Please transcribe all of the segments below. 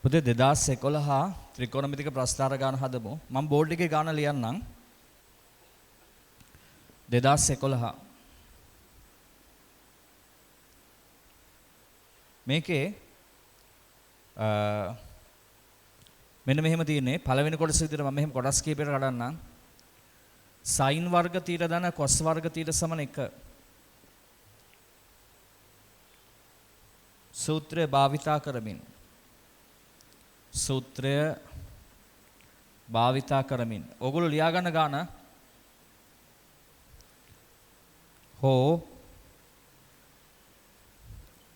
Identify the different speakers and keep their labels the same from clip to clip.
Speaker 1: පුතේ 2011 ත්‍රිකෝණමිතික ප්‍රස්ථාර ගාන හදමු. මම බෝඩ් එකේ ගාන ලියන්නම්. 2011 මේකේ මෙන්න මෙහෙම තියෙන්නේ. පළවෙනි කොටස විදිහට මම මෙහෙම කොටස් කීපයකට කඩන්නම්. sin වර්ග තීට ධන cos වර්ග තීට සමන 1. සූත්‍රය භාවිතා කරමින් ඕගොල්ලෝ ලියා ගන්න ගාන හෝ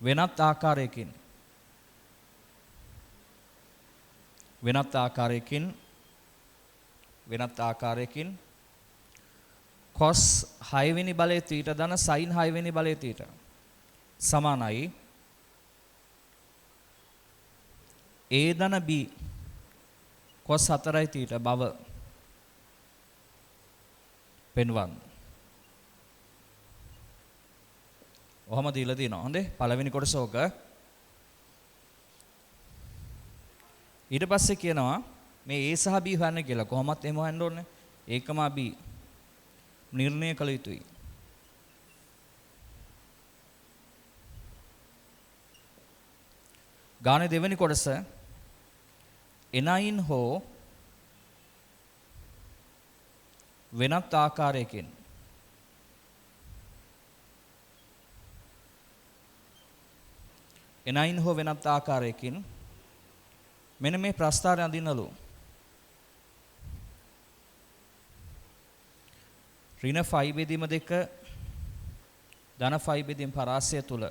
Speaker 1: වෙනත් ආකාරයකින් cos 6 වෙනි බලය තීට ධන sin 6 වෙනි බලය තීට සමානයි a ධන b cos 4යි තීට බව පෙන්වන්න. ඔහම දීලා තියෙනවා. හොඳේ. පළවෙනි කොටස ඕක. ඊට පස්සේ කියනවා මේ a සහ b හොයන්න කියලා. කොහොමත් එහෙම හොයන්න ඕනේ. a, b නිර්ණය කළ යුතුයි. ගානේ දෙවෙනි කොටස එනයින් හෝ වෙනත් ආකාරයකින් මෙන්න මේ ප්‍රස්ථාරය අඳින්නලු. ඍණ ෆයි බෙදීම 2 ධන ෆයි බෙදීම පරාසය තුල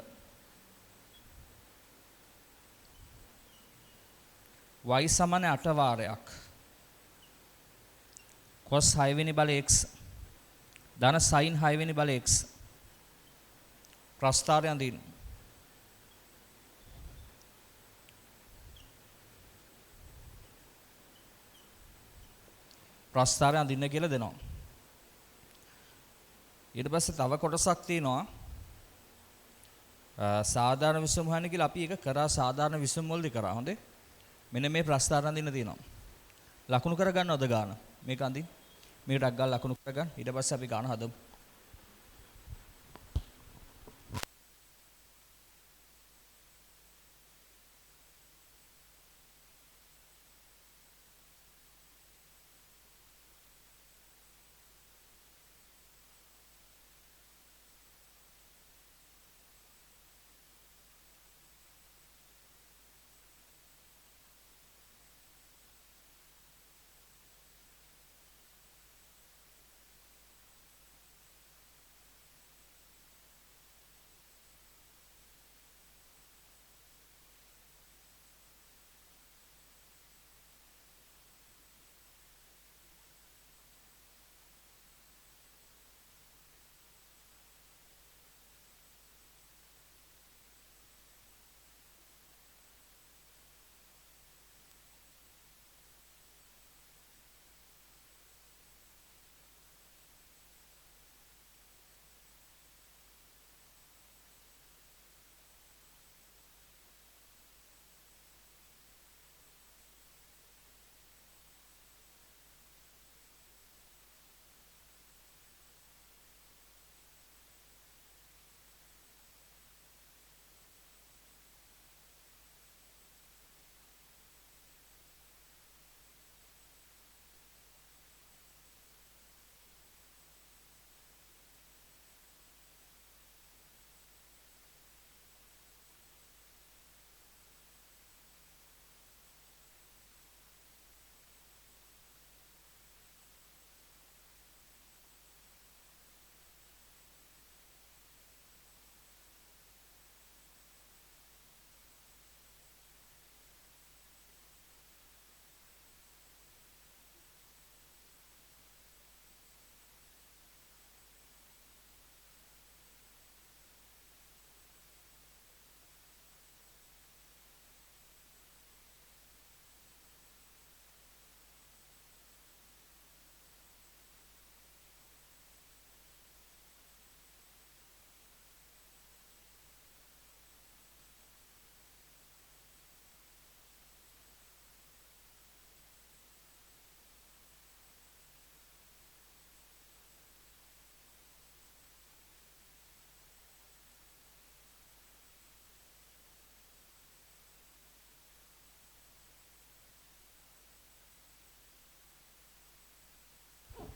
Speaker 1: y සමාන 8 වාරයක් cos 6 වෙනි බල x ධන sin 6 වෙනි බල x ප්‍රස්ථාරය අඳින්න. ප්‍රස්ථාරය අඳින්න කියලා දෙනවා. ඊට පස්සේ තව කොටසක් තියෙනවා සාධාරණ විසම හොයන්න කියලා අපි ඒක කරා සාධාරණ විසම වලදී කරා. හොඳේ. මෙන්න මේ ප්‍රස්ථාරණ අඳින්න තියෙනවා. ලකුණු කර ගන්නවද ගාන? මේක අඳින්න. මේකට අග්ගල් ලකුණු කරගන්න. ඊට පස්සේ අපි ගාන හදමු.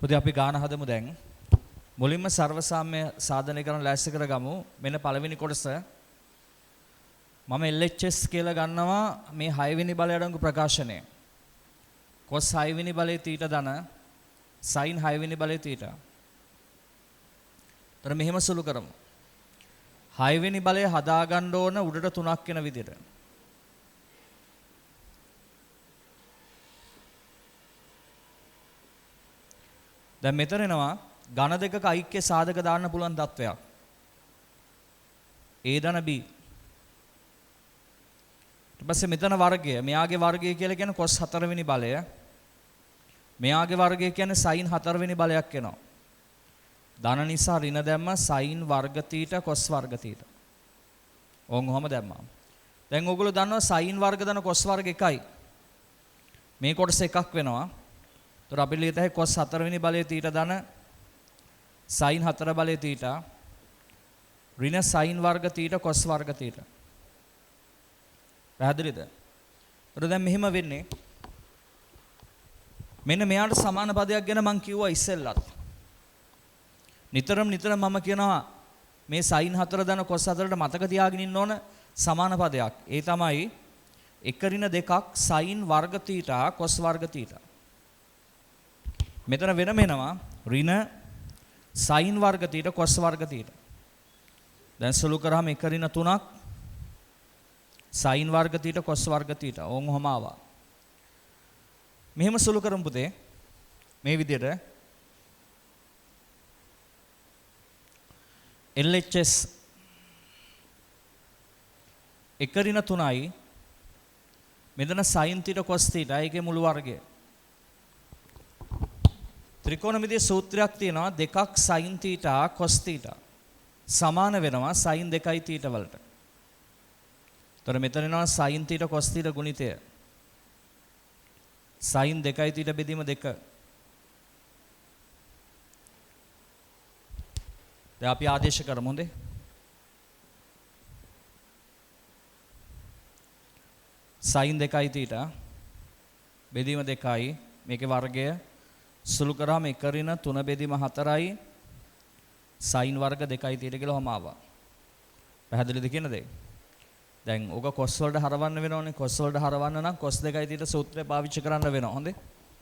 Speaker 1: පුතේ අපි ගාන හදමු දැන්. මුලින්ම සර්වසාම්‍ය සාධනය කරන ලෑස්ති කරගමු. මෙන්න පළවෙනි කොටස. මම LHS කියලා ගන්නවා මේ 6 වෙනි බලය අඩංගු ප්‍රකාශනය. cos 6 වෙනි බලය තීටා ධන sin 6 වෙනි බලය තීටා. තර මෙහෙම සුළු කරමු. 6 වෙනි බලය හදා ගන්න ඕන උඩට 3ක් වෙන විදිහට. දැන් මෙතන එනවා ඝන දෙකක ඓක්‍ය සාධක දාන්න පුළුවන් තත්වයක්. A ධන B. ඊට පස්සේ මෙතන වර්ගය. මෙයාගේ වර්ගය කියලා කියන්නේ cos 4 වෙනි බලය. මෙයාගේ වර්ගය කියන්නේ sin 4 වෙනි බලයක් එනවා. ධන නිසා ඍණ දැම්ම sin වර්ග තීටා cos වර්ග තීටා. ඕන් ඔහම දැම්මා. දැන් ඕගොල්ලෝ දන්නවා sin වර්ග ධන cos වර්ග එකයි. මේ කොටස එකක් වෙනවා. ඒතර අපි ලියත හැකි cos 4 වෙනි බලයේ තීටා ධන sin 4 බලයේ තීටා ඍණ sin වර්ග තීටා cos වර්ග තීටා. පැහැදිලිද? ඒතර දැන් මෙහෙම වෙන්නේ මෙන්න මෙයාට සමාන පදයක් ගැන මම කිව්වා ඉස්සෙල්ලත්. නිතරම මම කියනවා මේ sin 4 ධන cos 4ට මතක තියාගෙන ඉන්න ඕන සමාන පදයක්. ඒ තමයි 1 ඍණ 2ක් sin වර්ග තීටා cos වර්ග තීටා. මෙතන වෙනම එනවා ඍණ sin වර්ග තීටා cos වර්ග තීටා. දැන් සුළු කරාම 1 ඍණ 3ක් sin වර්ග තීටා cos වර්ග තීටා. ඕන් ඔහම ආවා. මෙහෙම සුළු කරමු පුතේ. මේ විදිහට LHS 1 ඍණ 3යි මෙතන sin තීටා cos තීටා ඒකේ මුළු වර්ගය. ත්‍රිකෝණමිතිය සූත්‍රයක් තියෙනවා දෙකක් sin තීටා cos තීටා සමාන වෙනවා sin 2යි තීටා වලට. එතකොට මෙතන එනවා sin තීටා cos තීටා ගුණිතය. sin 2යි තීටා බෙදීම 2. දැන් අපි ආදේශ කරමු හොඳේ. sin 2යි තීටා බෙදීම 2යි මේකේ වර්ගය සුළු කරාම 1 ඍණ 3 බෙදීම 4යි sin වර්ග 2යි තීටා කියලා ඔහම ආවා. පැහැදිලිද කියන දේ? දැන් ඕක cos වලට හරවන්න වෙනවනේ. cos වලට හරවන්න නම් cos 2යි තීටා සූත්‍රය පාවිච්චි කරන්න වෙනවා. හොඳේ.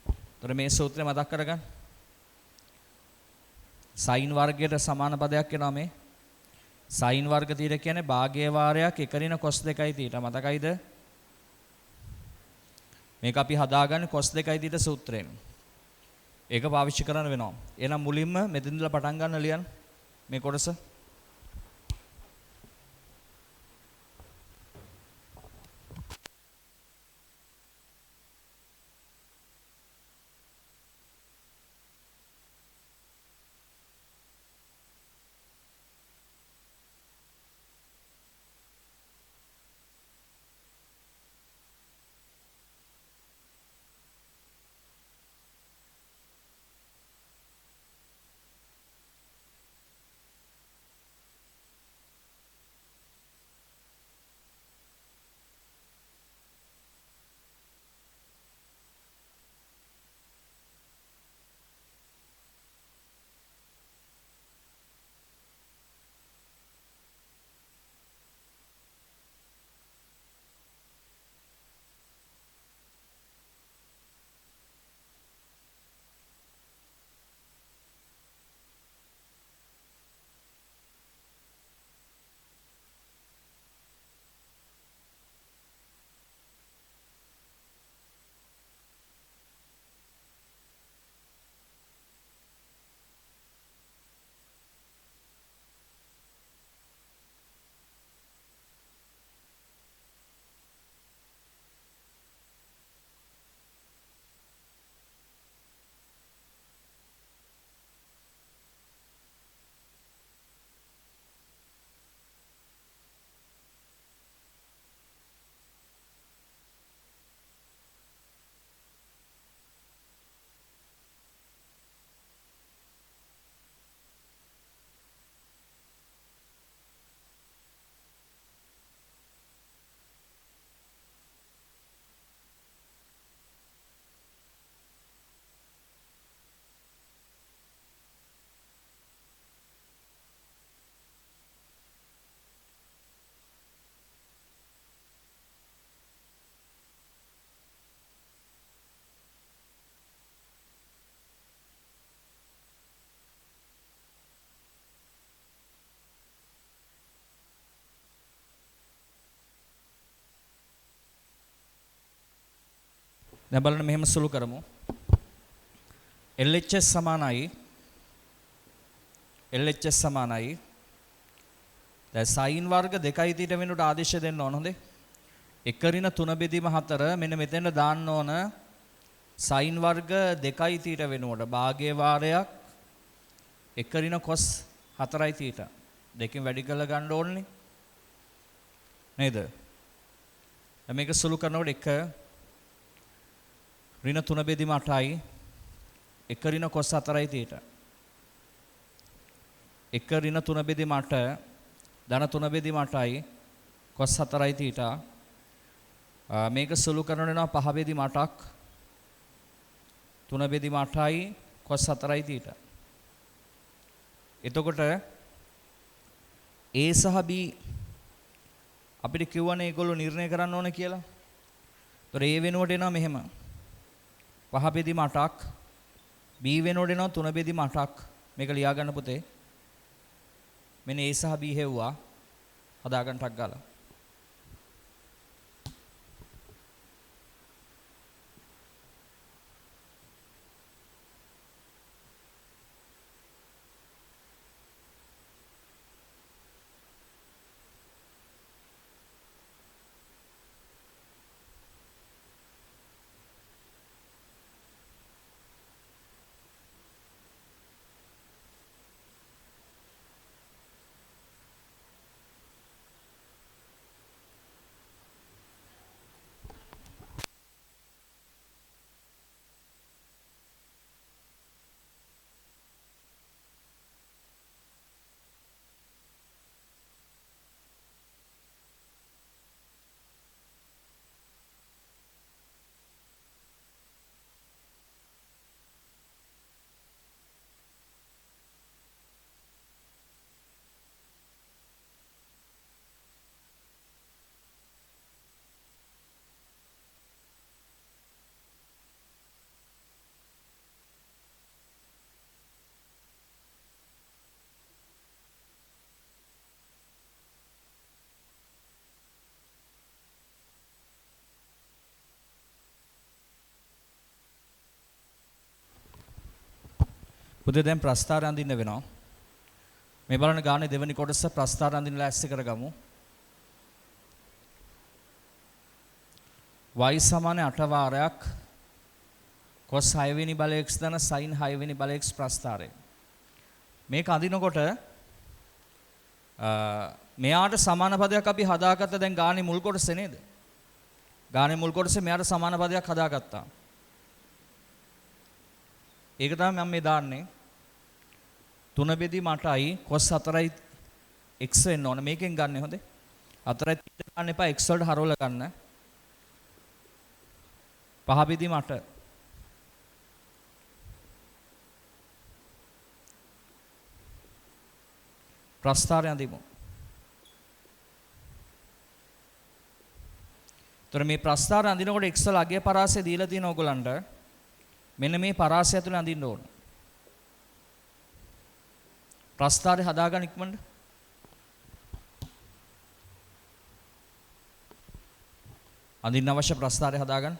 Speaker 1: ඒතර මේ සූත්‍රය මතක් කරගන්න. sin වර්ගයට සමාන පදයක් එනවා මේ. sin වර්ග තීටා කියන්නේ භාගයේ වාරයක් 1 ඍණ cos 2යි තීටා. මතකයිද? මේක අපි හදාගන්නේ cos 2යි තීටා සූත්‍රයෙන්. ඒක පාවිච්චි කරන්න වෙනවා. එහෙනම් මුලින්ම මෙතනදලා පටන් ගන්න ලියන්න මේ කොටස. දැන් බලන්න මෙහෙම සුළු කරමු. LHS සමානයි දැන් sin වර්ග 2යි θ වෙනුවට ආදේශ දෙන්න ඕන හොඳේ. 1 ඍණ 3 බෙදීම 4 මෙන්න මෙතෙන්ට දාන්න ඕන sin වර්ග 2යි θ වෙනුවට භාගයේ වාරයක් 1 ඍණ cos 4යි θ. දෙකෙන් වැඩි කරලා ගන්න ඕනේ නේද? දැන් මේක සුළු කරනකොට 1 ඍණ 3 බෙදීම 8යි 1 ඍණ cos 4යි θ. 1 ඍණ 3 බෙදීම 8 ධන 3 බෙදීම 8යි cos 4යි θ. මේක සුළු කරනකොට එනවා 5 බෙදීම 8ක් 3 බෙදීම 8යි cos 4යි θ. එතකොට A සහ B අපිට කියවනේ ඒගොල්ලෝ නිර්ණය කරන්න ඕන කියලා. ඒතර A වෙනුවට එනවා මෙහෙම 5 බෙදීම 8ක් B වෙනුවට එනවා 3 බෙදීම 8ක්. මේක ලියා ගන්න පුතේ. මෙන්න A සහ B හෙව්වා හදා ගන්න ටක් ගාලා. පුතේ දැන් ප්‍රස්ථාරය අඳින්න වෙනවා. මේ බලන්න ගානේ දෙවෙනි කොටස ප්‍රස්ථාරය අඳින්න ලෑස්ති කරගමු. y සමාන 8 වාරයක් cos 6 වෙනි බල x ධන sin 6 වෙනි බල x ප්‍රස්ථාරය. මේක අඳිනකොට මෙයාට සමාන පදයක් අපි හදාගත්ත දැන් ගානේ මුල් කොටසේ නේද? ගානේ මුල් කොටසේ මෙයාට සමාන පදයක් හදාගත්තා. ඒක තමයි මම මේ දාන්නේ 3 බෙදීම 8යි cos 4යි x වෙන්න ඕන. මේකෙන් ගන්න හොඳේ. 4යි ගන්න එපා x වලට හරවලා ගන්න. 5 බෙදීම 8 ප්‍රස්ථාරය අඳිමු. ତොර මේ ප්‍රස්ථාරය අඳිනකොට x වල අගය පරාසය දීලා තියෙන ඕගලන්ට මෙන්න මේ පරාසය ඇතුලේ අඳින්න ඕන. ප්‍රස්ථාරය හදාගන්න ඉක්මනට. අඳින්න අවශ්‍ය ප්‍රස්ථාරය හදාගන්න.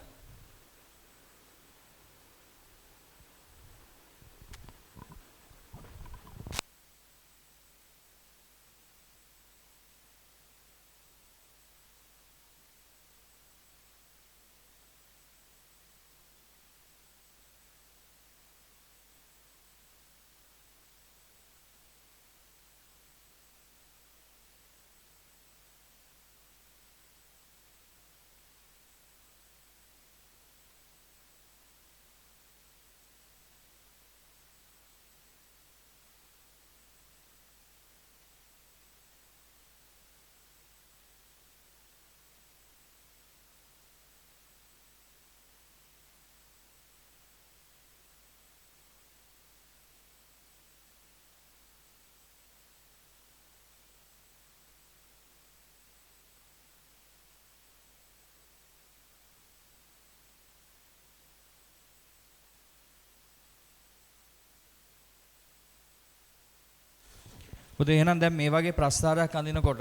Speaker 1: පුතේ එහෙනම් දැන් මේ වගේ ප්‍රස්ථාරයක් අඳිනකොට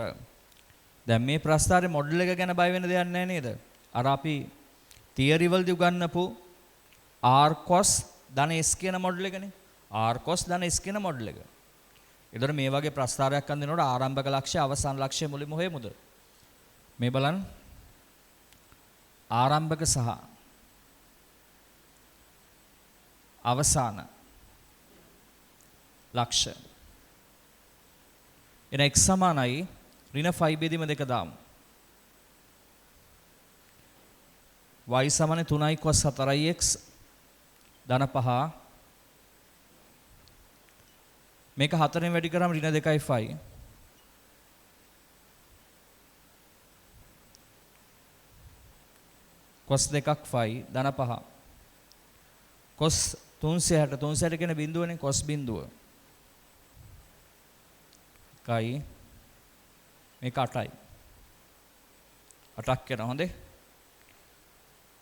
Speaker 1: දැන් මේ ප්‍රස්ථාරේ මොඩල් එක ගැන බය වෙන්න දෙයක් නැහැ නේද? අර අපි තියරි වලදී උගන්වපු r cos ධන s කියන මොඩල් එකනේ. r cos ධන s කියන මොඩල් එක. ඒතර මේ වගේ ප්‍රස්තාරයක් අඳිනකොට ආරම්භක ලක්ෂ්‍ය අවසාන ලක්ෂ්‍ය මුලින්ම හොයමුද? මේ බලන්න. ආරම්භක සහ අවසාන ලක්ෂ්‍ය. එන x සමානයි ඍණ 5 බෙදීම 2 දාමු. y සමාන 3i cos 4x ධන 5. මේක 4ෙන් වැඩි කරාම ඍණ 2යි 5. cos 2ක් 5 ධන 5. cos 360 කියන බිඳුවනේ cos බිඳුව. කයි මේක 8යි. 8ක් වෙනවා හොඳේ.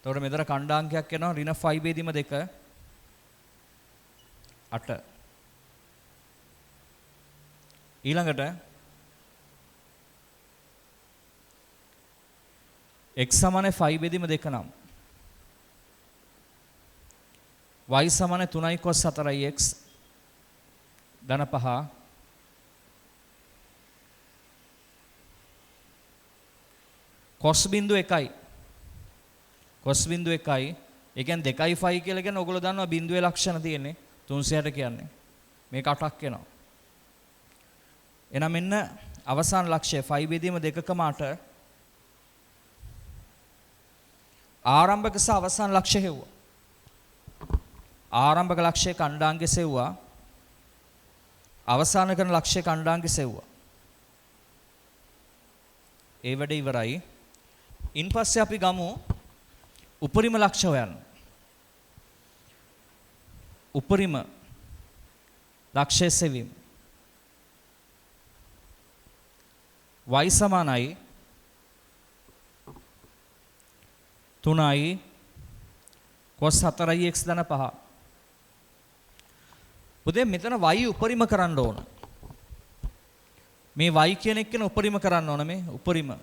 Speaker 1: එතකොට මෙතන ඛණ්ඩාංකයක් එනවා ඍණ 5 බෙදීම 2 8. ඊළඟට x සමාන 5 බෙදීම 2 නම් y සමාන 3i cos 4x ධන 5 cos බිඳුව 1යි cos බිඳුව 1යි ඒ කියන්නේ 2යි 5 කියලා කියන්නේ ඔයගොල්ලෝ දන්නවා බිඳුවේ ලක්ෂණ තියෙන්නේ 360 කියන්නේ මේක 8ක් එනවා. එහෙනම් මෙන්න අවසාන ලක්ෂ්‍ය 5 බෙදීම 2,8 ආරම්භක සහ අවසාන ලක්ෂ්‍ය හෙව්වා. ආරම්භක ලක්ෂ්‍ය ඛණ්ඩාංගෙ සෙව්වා. අවසාන කරන ලක්ෂ්‍ය ඛණ්ඩාංගෙ සෙව්වා. ඒ වැඩ ඉවරයි. ඉන්පස්සේ අපි ගමු උපරිම ලක්ෂ්‍ය හොයන්න. උපරිම ලක්ෂ්‍ය සෙවීම. y සමානයි 3i cos 4x ධන 5. පුතේ මෙතන y උපරිම කරන්න ඕන. මේ y කියන එක උපරිම කරන්න ඕන මේ උපරිම.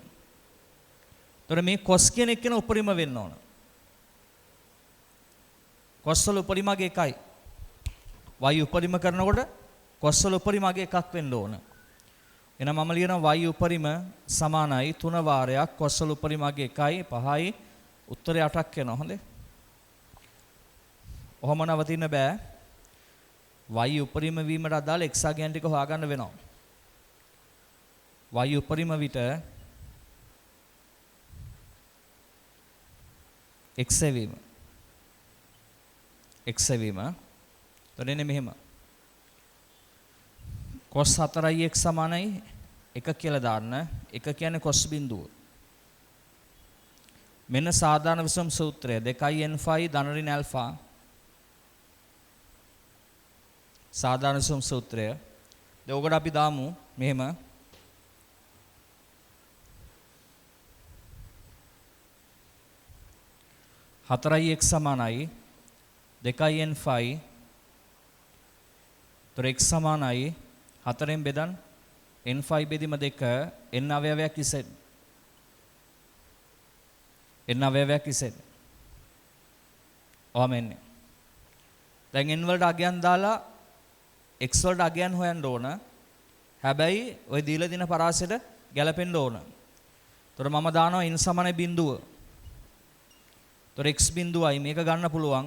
Speaker 1: එතකොට මේ cos කියන එක උපරිම වෙන්න ඕන. cos වල උපරිමගේ එකයි. y උපරිම කරනකොට cos වල උපරිමගේ එකක් වෙන්න ඕන. එහෙනම් මම ලියනවා y උපරිම සමානයි 3 වාරයක් cos වල උපරිමගේ 1යි 5යි උත්තරය 8ක් එනවා හොඳේ. ඔහොම නවතින්න බෑ. y උපරිම වීමට අදාළ එක්සාගයන් ටික හොයාගන්න වෙනවා. y උපරිම විට x වීම එතනනේ මෙහෙම cos 4x සමානයි 1 කියලා දාන්න. 1 කියන්නේ cos බිඳුව. මෙන්න සාධාරණ විසම සූත්‍රය 2n5 ධන ඍණ ඇල්ෆා. සාධාරණ විසම සූත්‍රය. දැන් ඔකට අපි දාමු මෙහෙම. හතරයි x සමානයි 2n5 තොර x සමානයි 4ෙන් බෙදන් n5 බෙදීම 2 n අවයවයක් z n අවයවයක් z ඔහම එන්නේ. දැන් n වලට අගයන් දාලා x වලට අගයන් හොයන්න ඕන. හැබැයි ওই දීලා දින පරාසයට ගැලපෙන්න ඕන. තොර මම දානවා n සමාන බිඳුව. තොර x බිඳුවයි මේක ගන්න පුළුවන්.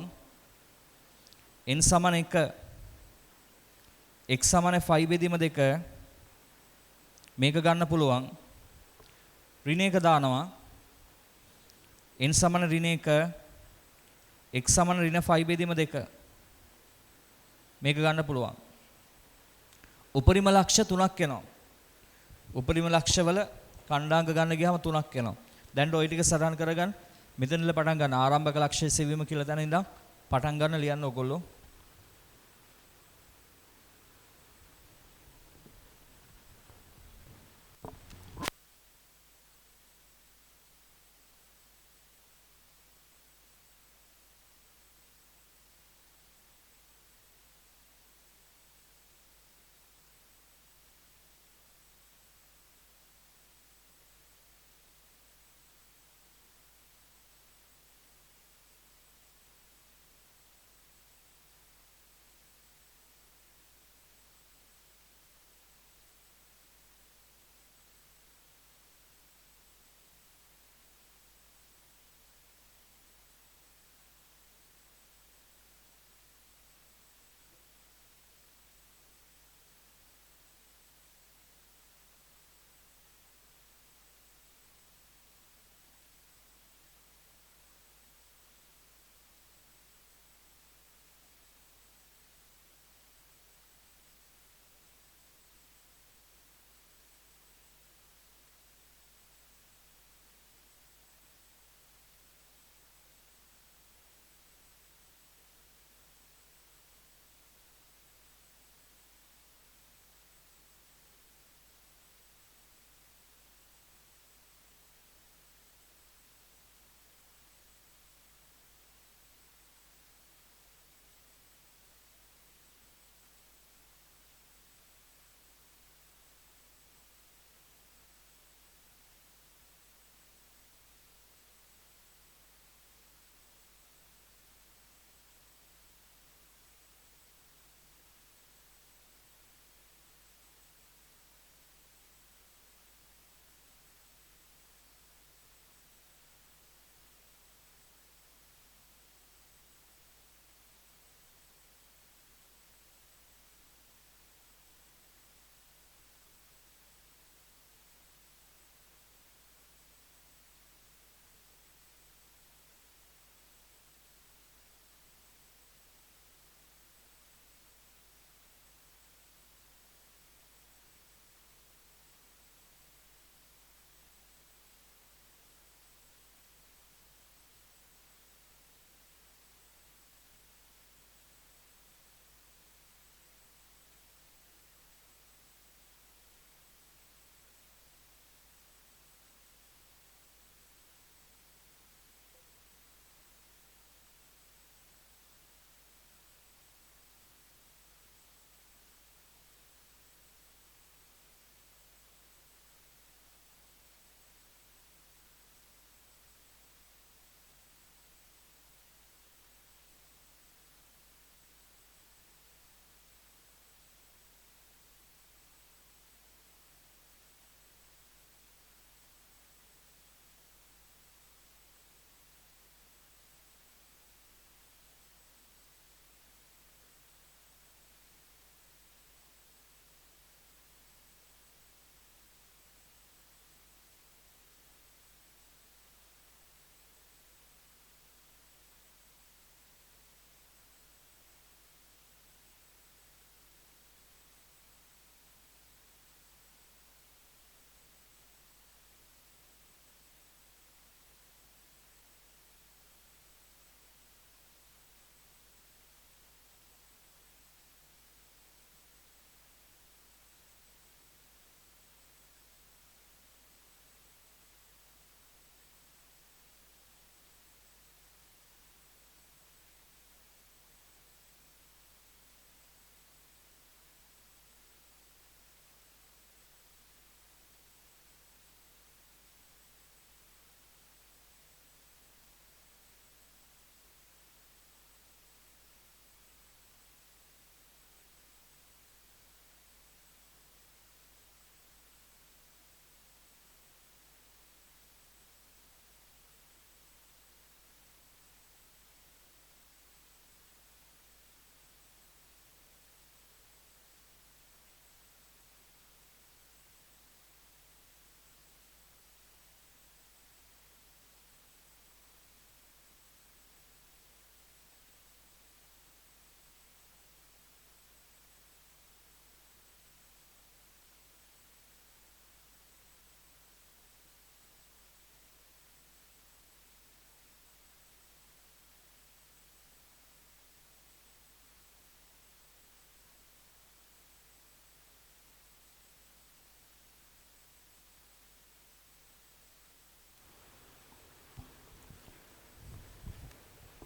Speaker 1: n සමාන 1 x සමාන 5 බෙදීම 2 මේක ගන්න පුළුවන්. ඍණ 1 දානවා. n සමාන ඍණ 1 x සමාන ඍණ 5 බෙදීම 2 මේක ගන්න පුළුවන්. උපරිම ලක්ෂ්‍ය 3ක් එනවා. උපරිම ලක්ෂ්‍ය වල ඛණ්ඩාංක ගන්න ගියාම 3ක් එනවා. දැන් ඔය ටික සටහන් කරගන්න. මෙතනilla පටන් ගන්න ආරම්භක ලක්ෂ්‍ය සෙවීම කියලා තැන ඉඳන් පටන් ගන්න ලියන්න ඕගොල්ලෝ.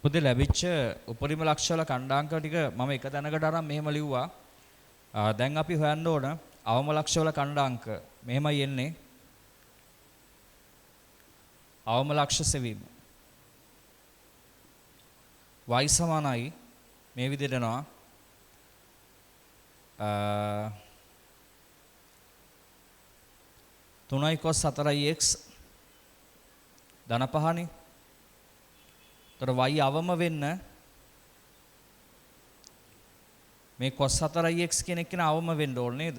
Speaker 1: පොතේ ලැබිච්ච උපරිම ලක්ෂ වල කණ්ඩාංක ටික මම එක තැනකට අරන් මෙහෙම ලිව්වා. දැන් අපි හොයන්න ඕන අවම ලක්ෂ වල කණ්ඩාංක මෙහෙමයි එන්නේ. අවම ලක්ෂ සෙවීම y සමානයි මේ විදිහට එනවා 3 cos 4x ධන පහනේ. ତර y අවම වෙන්න මේ cos 4x කියන එක අවම වෙන්න ඕනේ නේද?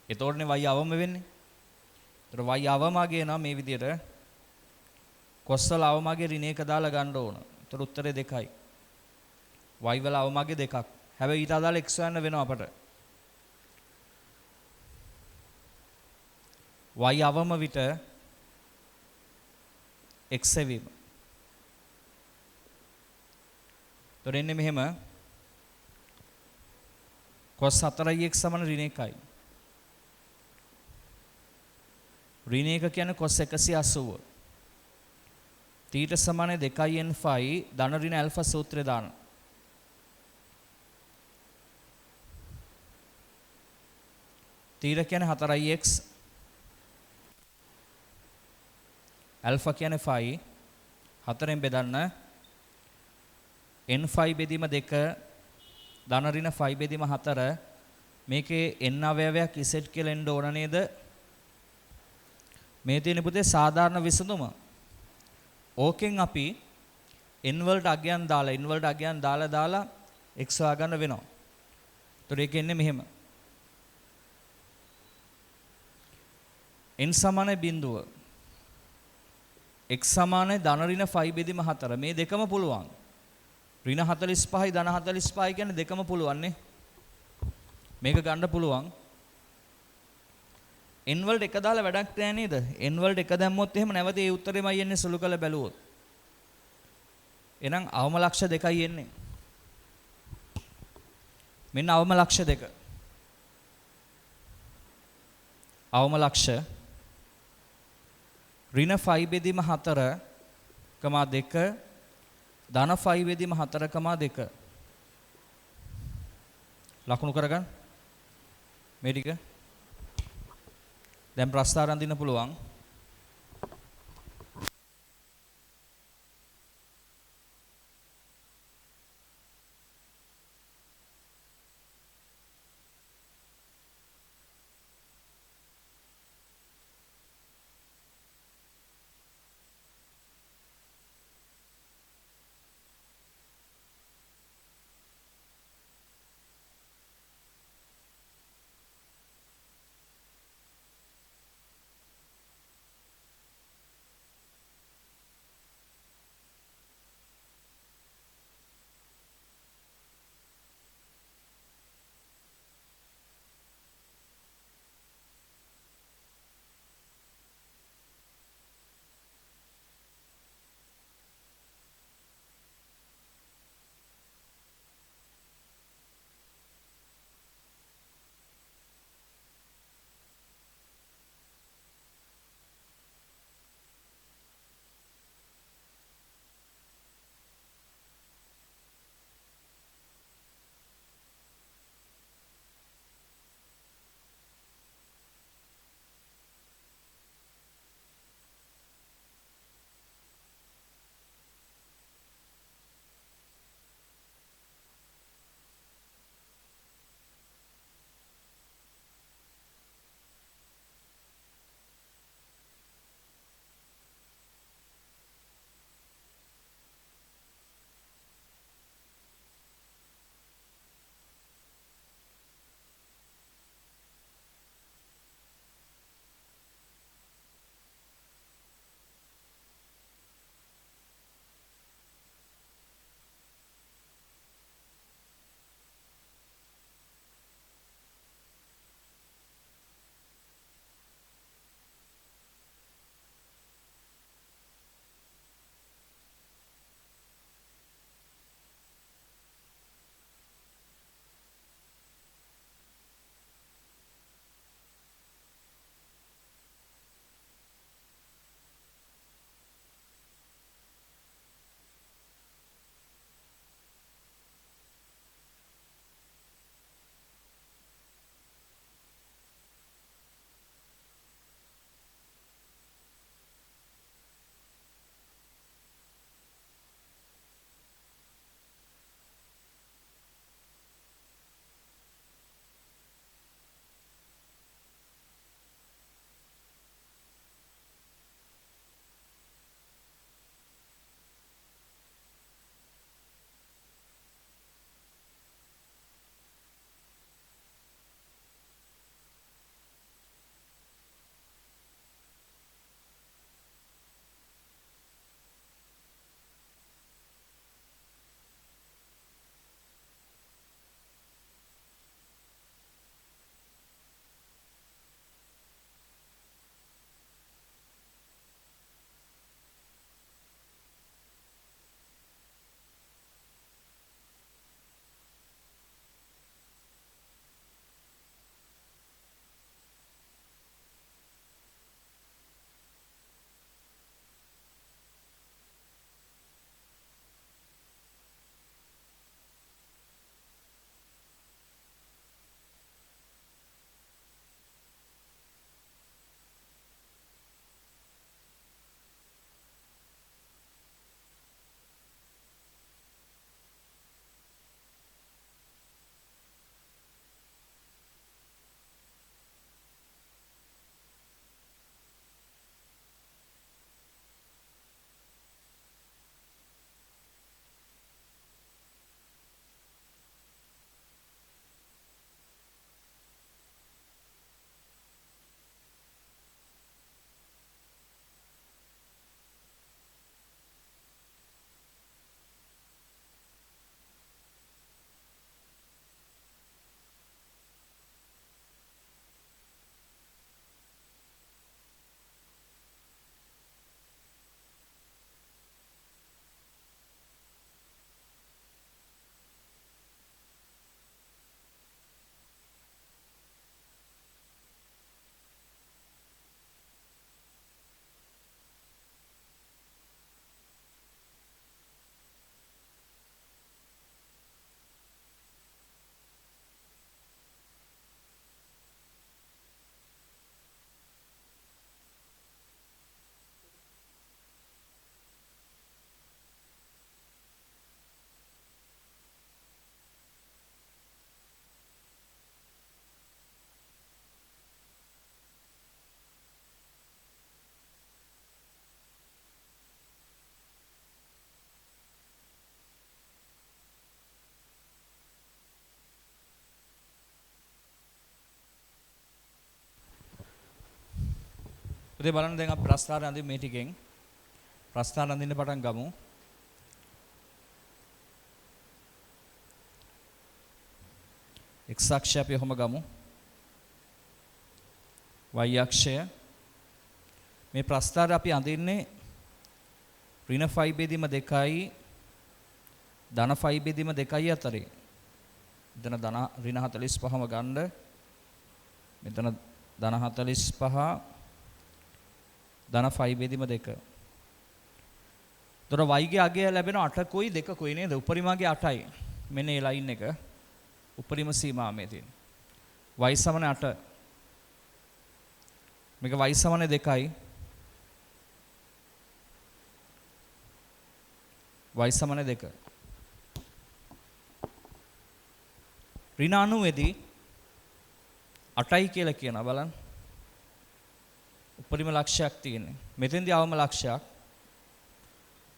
Speaker 1: එතකොටනේ y අවම වෙන්නේ. तර y අවමගේ නම් මේ විදිහට cos වල අවමගේ ඍණ එක දාලා ගන්න ඕන. ඒතර උත්තරේ 2යි. y වල අවමගේ 2ක්. හැබැයි ඊට අදාළ x හොයන්න වෙනවා අපට. y අවම විට x සෙවීම. ඒතර එන්නේ මෙහෙම cos 4x සමාන ඍණ 1යි. ඍණ 1 කියන්නේ cos 180. තීට සමාන 2n phi ධන ඍණ ඇල්ෆා සූත්‍රය දාන. තීර කියන්නේ 4x ඇල්ෆා කියන්නේ phi 4ෙන් බෙදන්න n phi බෙදීම 2 ධන ඍණ phi බෙදීම 4 මේකේ n අවයවයක් z කියලා එන්න ඕන නේද? මේ තියෙන පුතේ සාධාරණ විසඳුම. ඕකෙන් අපි n වලට අගයන් දාලා x හොයාගන්න වෙනවා. ඒතර ඒක එන්නේ මෙහෙම. n සමාන බිඳුව x සමාන ධන ඍණ 5 බෙදීම 4 මේ දෙකම පුළුවන්. ඍණ 45යි ධන 45යි කියන්නේ දෙකම පුළුවන් නේ. මේක ගන්න පුළුවන්. n වලට එක දාලා වැඩක් නැහැ නේද? n වලට එක දැම්මොත් එහෙම නැවත ඒ උත්තරෙමයි එන්නේ සුළු කළ බැලුවොත්. එහෙනම් අවම ලක්ෂ 2යි එන්නේ. මෙන්න අවම ලක්ෂ 2. අවම ලක්ෂ ඍණ 5 බෙදීම 4 කමා 2 ධන 5 බෙදීම 4 කමා 2 ලකුණු කරගන්න මේ ටික. දැන් ප්‍රස්තාර අඳින්න පුළුවන්. පුතේ බලන්න දැන් අපි ප්‍රස්ථාර අඳින්න මේ ටිකෙන් ප්‍රස්ථාර අඳින්න පටන් ගමු. x අක්ෂය අපි ඔහොම ගමු. y අක්ෂය මේ ප්‍රස්ථාර අපි අඳින්නේ ඍණ 5 බෙදීම 2යි ධන 5 බෙදීම 2යි අතරේ. මෙතන ධන ඍණ 45ම ගන්න. මෙතන ධන 45 ධන 5 බෙදීම 2. තොර y ගේ අගය ලැබෙන 8කුයි 2කුයි නේද? උපරිමගේ 8යි. මෙන්න මේ ලයින් එක. උපරිම සීමාව මේ තියෙන. y සමන 8. මේක y සමන 2යි. y සමන 2. ඍණ 90 දී 8යි කියලා කියනවා බලන්න. උපරිම ලක්ෂයක් තියෙන්නේ. මෙතෙන්දී අවම ලක්ෂයක්.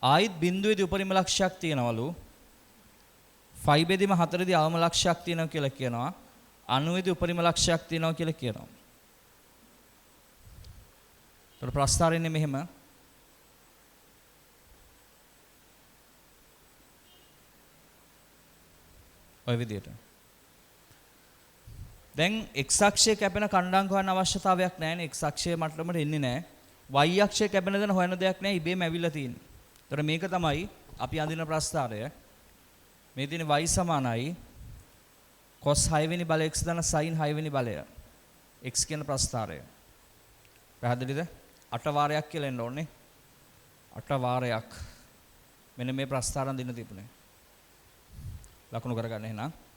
Speaker 1: ආයිත් බිඳුවේදී උපරිම ලක්ෂයක් තියෙනවලු. 5 බෙදීම 4 දී අවම ලක්ෂයක් තියෙනවා කියලා කියනවා. 90 දී උපරිම ලක්ෂයක් තියෙනවා කියලා කියනවා. ඒතර ප්‍රස්ථාරෙන්නේ මෙහෙම. ඔය විදිහට. දැන් x අක්ෂය කැපෙන කණ්ඩායම් හොයන්න අවශ්‍යතාවයක් නැහැ නේ. x අක්ෂය මට්ටමට එන්නේ නැහැ. y අක්ෂය කැපෙන දන හොයන දෙයක් නැහැ. ඉබේම ඇවිල්ලා තියෙන්නේ. ඒතර මේක තමයි අපි අඳින ප්‍රස්ථාරය. මේ තියෙන y සමානයි cos 6 වෙනි බලය x ධන sin 6 වෙනි බලය. x කියන ප්‍රස්ථාරය. පැහැදිලිද? 8 වාරයක් කියලා එන්න ඕනේ. 8 වාරයක්. මෙන්න මේ ප්‍රස්ථාරන් දින තිබුණේ. ලකුණු කරගන්න එහෙනම්.